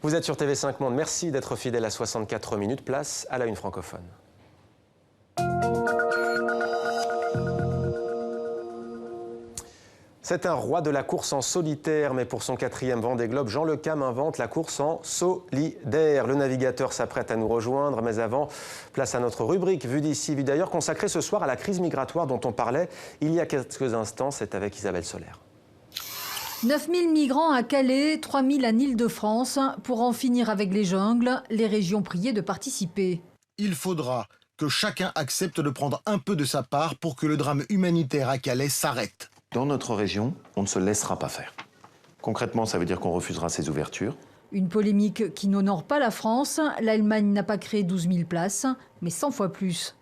Vous êtes sur TV5 Monde. Merci d'être fidèle à 64 minutes. Place à la une francophone. C'est un roi de la course en solitaire, mais pour son 4e Vendée Globe, Jean Le Cam invente la course en solidaire. Le navigateur s'apprête à nous rejoindre, mais avant, place à notre rubrique Vue d'ici, vue d'ailleurs, consacrée ce soir à la crise migratoire dont on parlait il y a quelques instants. C'est avec Isabelle Soler. 9 000 migrants à Calais, 3 000 à Île-de-France. Pour en finir avec les jungles, les régions priées de participer. Il faudra que chacun accepte de prendre un peu de sa part pour que le drame humanitaire à Calais s'arrête. Dans notre région, on ne se laissera pas faire. Concrètement, ça veut dire qu'on refusera ces ouvertures. Une polémique qui n'honore pas la France. L'Allemagne n'a pas créé 12 000 places, mais 100 fois plus.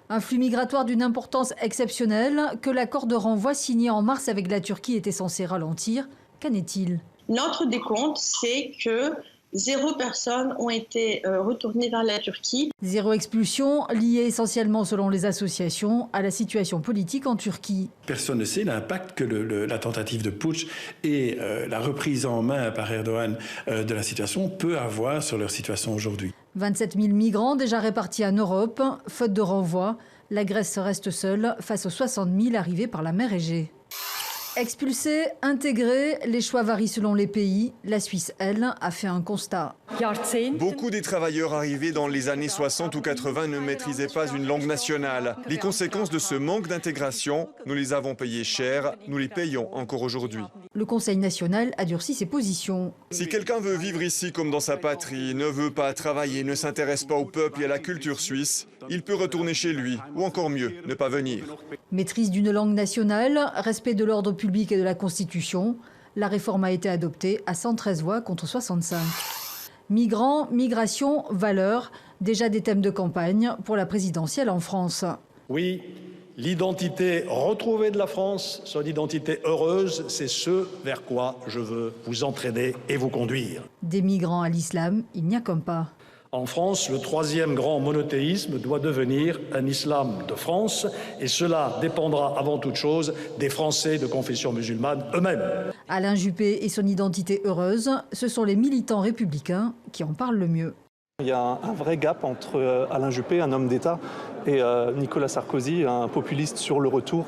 Un flux migratoire d'une importance exceptionnelle que l'accord de renvoi signé en mars avec la Turquie était censé ralentir. Qu'en est-il? Notre décompte, c'est que 0 personnes ont été retournées vers la Turquie. 0 expulsion, liée essentiellement, selon les associations, à la situation politique en Turquie. Personne ne sait l'impact que la tentative de putsch et la reprise en main par Erdogan de la situation peut avoir sur leur situation aujourd'hui. 27 000 migrants déjà répartis en Europe. Faute de renvoi, la Grèce reste seule face aux 60 000 arrivés par la mer Égée. Expulsés, intégrés, les choix varient selon les pays. La Suisse, elle, a fait un constat. Beaucoup des travailleurs arrivés dans les années 60 ou 80 ne maîtrisaient pas une langue nationale. Les conséquences de ce manque d'intégration, nous les avons payées cher, nous les payons encore aujourd'hui. Le Conseil national a durci ses positions. Si quelqu'un veut vivre ici comme dans sa patrie, ne veut pas travailler, ne s'intéresse pas au peuple et à la culture suisse, il peut retourner chez lui, ou encore mieux, ne pas venir. Maîtrise d'une langue nationale, respect de l'ordre public et de la Constitution, la réforme a été adoptée à 113 voix contre 65. Migrants, migration, valeurs, déjà des thèmes de campagne pour la présidentielle en France. Oui, l'identité retrouvée de la France, son identité heureuse, c'est ce vers quoi je veux vous entraîner et vous conduire. Des migrants à l'islam, il n'y a comme pas. En France, le 3e grand monothéisme doit devenir un islam de France et cela dépendra avant toute chose des Français de confession musulmane eux-mêmes. Alain Juppé et son identité heureuse, ce sont les militants républicains qui en parlent le mieux. Il y a un vrai gap entre Alain Juppé, un homme d'État, et Nicolas Sarkozy, un populiste sur le retour.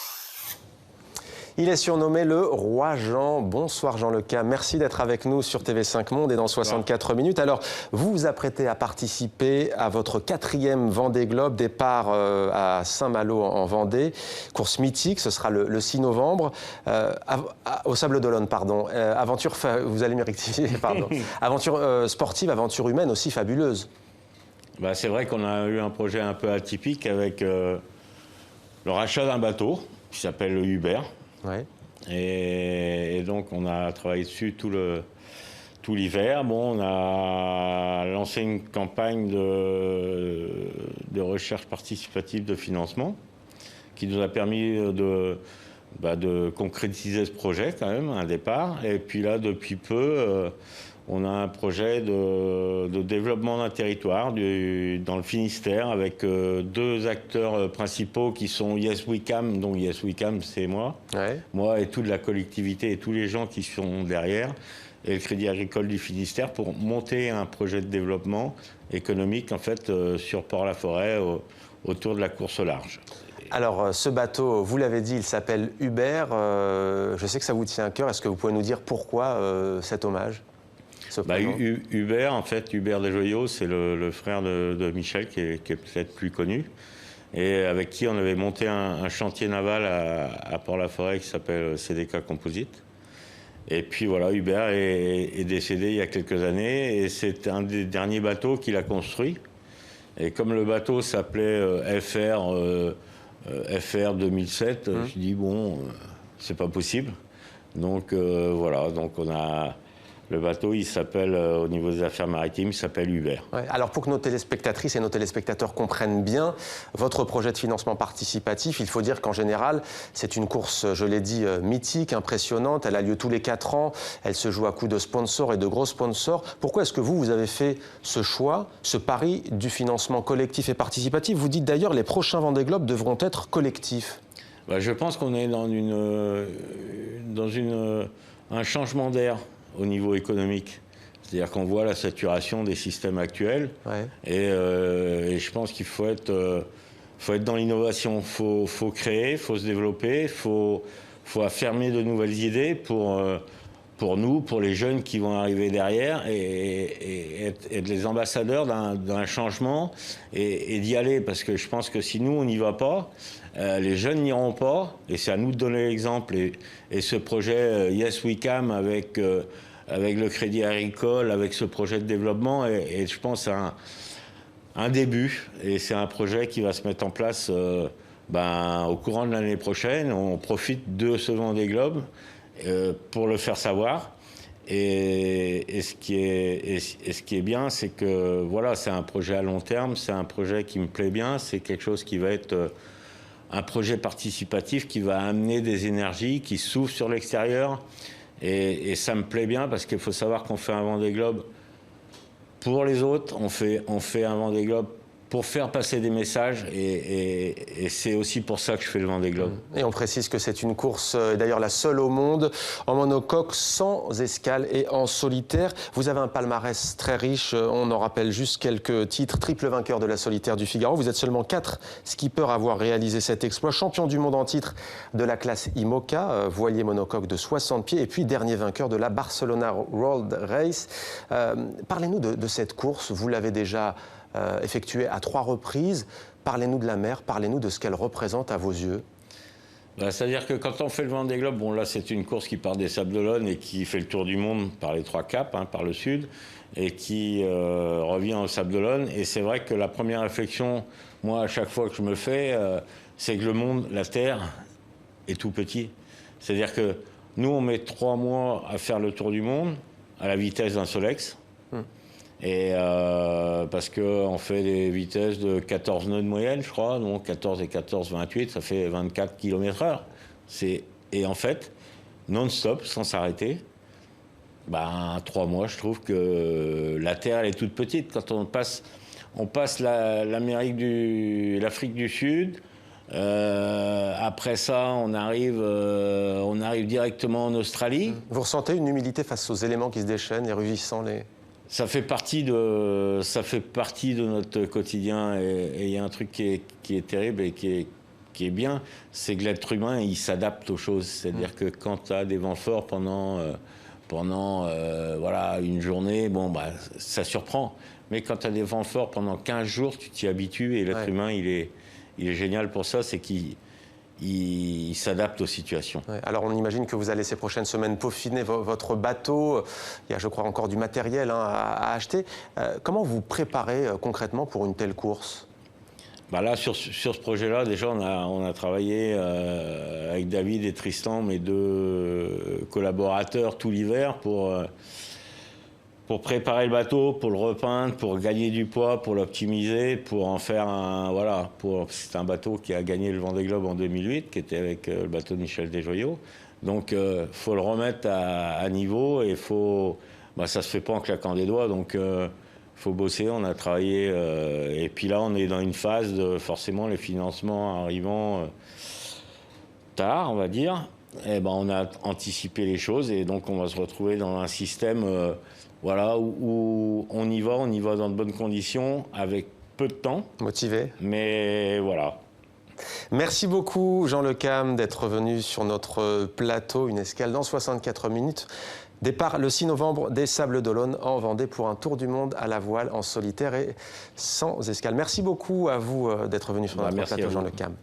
Il est surnommé le Roi Jean. Bonsoir Jean Le Cam, merci d'être avec nous sur TV5 Monde et dans 64 minutes. Alors, vous vous apprêtez à participer à votre 4e Vendée Globe, départ à Saint-Malo en Vendée. Course mythique, ce sera le 6 novembre, au Sables-d'Olonne, pardon. Aventure, vous allez me rectifier, pardon. Aventure sportive, aventure humaine aussi fabuleuse. C'est vrai qu'on a eu un projet un peu atypique avec le rachat d'un bateau qui s'appelle le Hubert. Ouais. Et donc on a travaillé dessus tout l'hiver. Bon, on a lancé une campagne de recherche participative de financement qui nous a permis de concrétiser ce projet quand même, un départ. Et puis là, depuis peu, on a un projet de développement d'un territoire dans le Finistère avec 2 acteurs principaux qui sont Yes We Cam, donc Yes We Cam c'est moi, moi et toute la collectivité et tous les gens qui sont derrière, et le Crédit Agricole du Finistère pour monter un projet de développement économique en fait sur Port-la-Forêt autour de la course au large. Alors, ce bateau, vous l'avez dit, il s'appelle Hubert. Je sais que ça vous tient à cœur. Est-ce que vous pouvez nous dire pourquoi cet hommage? Hubert, en fait, Hubert Desjoyaux, c'est le frère de Michel, qui est peut-être plus connu, et avec qui on avait monté un chantier naval à Port-la-Forêt qui s'appelle CDK Composite. Et puis voilà, Hubert est décédé il y a quelques années, et c'est un des derniers bateaux qu'il a construit. Et comme le bateau s'appelait FR 2007, je dis bon, c'est pas possible. Donc voilà, donc on a... Le bateau, il s'appelle, au niveau des affaires maritimes, il s'appelle Hubert. Ouais, alors pour que nos téléspectatrices et nos téléspectateurs comprennent bien votre projet de financement participatif, il faut dire qu'en général, c'est une course, je l'ai dit, mythique, impressionnante. Elle a lieu tous les 4 ans. Elle se joue à coups de sponsors et de gros sponsors. Pourquoi est-ce que vous avez fait ce choix, ce pari du financement collectif et participatif? Vous dites d'ailleurs les prochains Vendée Globe devront être collectifs. Je pense qu'on est dans un changement d'air au niveau économique. C'est-à-dire qu'on voit la saturation des systèmes actuels. Ouais. Et je pense qu'il faut être dans l'innovation. Il faut créer, il faut se développer, il faut affirmer de nouvelles idées pour nous, pour les jeunes qui vont arriver derrière, et être les ambassadeurs d'un changement et d'y aller. Parce que je pense que si nous, on n'y va pas, les jeunes n'iront pas, et c'est à nous de donner l'exemple. Et ce projet Yes We Can avec le Crédit Agricole, avec ce projet de développement, et je pense un début, et c'est un projet qui va se mettre en place au courant de l'année prochaine. On profite de ce Vendée Globe pour le faire savoir. Et ce qui est bien, c'est que voilà, c'est un projet à long terme, c'est un projet qui me plaît bien, c'est quelque chose qui va être un projet participatif qui va amener des énergies, qui s'ouvrent sur l'extérieur. Et ça me plaît bien parce qu'il faut savoir qu'on fait un Vendée Globe pour les autres, on fait un Vendée Globe pour faire passer des messages, et c'est aussi pour ça que je fais le Vendée Globe. Et on précise que c'est une course, d'ailleurs la seule au monde, en monocoque, sans escale et en solitaire. Vous avez un palmarès très riche, on en rappelle juste quelques titres. Triple vainqueur de la solitaire du Figaro, vous êtes seulement 4 skippers à avoir réalisé cet exploit. Champion du monde en titre de la classe IMOCA, voilier monocoque de 60 pieds, et puis dernier vainqueur de la Barcelona Road Race. Parlez-nous de cette course, vous l'avez déjà effectuée à 3 reprises. Parlez-nous de la mer, parlez-nous de ce qu'elle représente à vos yeux. C'est-à-dire que quand on fait le Vendée Globe, bon là c'est une course qui part des Sables-d'Olonne et qui fait le tour du monde par les 3 caps, par le sud, et qui revient aux Sables-d'Olonne. Et c'est vrai que la première réflexion, moi à chaque fois que je me fais, c'est que le monde, la Terre, est tout petit. C'est-à-dire que nous on met 3 mois à faire le tour du monde à la vitesse d'un Solex. Et parce qu'on fait des vitesses de 14 nœuds de moyenne, je crois, donc 14 et 14, 28, ça fait 24 km/h. Et en fait, non-stop, sans s'arrêter, 3 mois, je trouve que la Terre, elle est toute petite. Quand on passe l'Afrique du Sud, après ça, on arrive directement en Australie. Vous ressentez une humilité face aux éléments qui se déchaînent, les rugissants, Ça fait partie de notre quotidien, et il y a un truc qui est terrible et qui est bien, c'est que l'être humain, il s'adapte aux choses. C'est-à-dire que quand tu as des vents forts pendant une journée, ça surprend. Mais quand tu as des vents forts pendant 15 jours, tu t'y habitues, et l'être humain, il est génial pour ça, c'est qu'il s'adapte aux situations. Ouais. Alors on imagine que vous allez ces prochaines semaines peaufiner votre bateau. Il y a, je crois, encore du matériel à acheter. Comment vous préparez concrètement pour une telle course ? Là, sur ce projet-là, déjà, on a travaillé avec David et Tristan, mes 2 collaborateurs, tout l'hiver pour préparer le bateau, pour le repeindre, pour gagner du poids, pour l'optimiser, pour en faire c'est un bateau qui a gagné le Vendée Globe en 2008, qui était avec le bateau de Michel Desjoyaux. Donc, faut le remettre à niveau, et ça se fait pas en claquant des doigts, donc faut bosser. On a travaillé, et puis là, on est dans une phase de forcément les financements arrivant tard, on va dire. On a anticipé les choses, et donc on va se retrouver dans un système où on y va dans de bonnes conditions, avec peu de temps. Motivé. Mais voilà. Merci beaucoup, Jean Le Cam, d'être venu sur notre plateau. Une escale dans 64 minutes. Départ le 6 novembre des Sables-d'Olonne en Vendée pour un tour du monde à la voile en solitaire et sans escale. Merci beaucoup à vous d'être venu sur notre plateau, Jean Le Cam.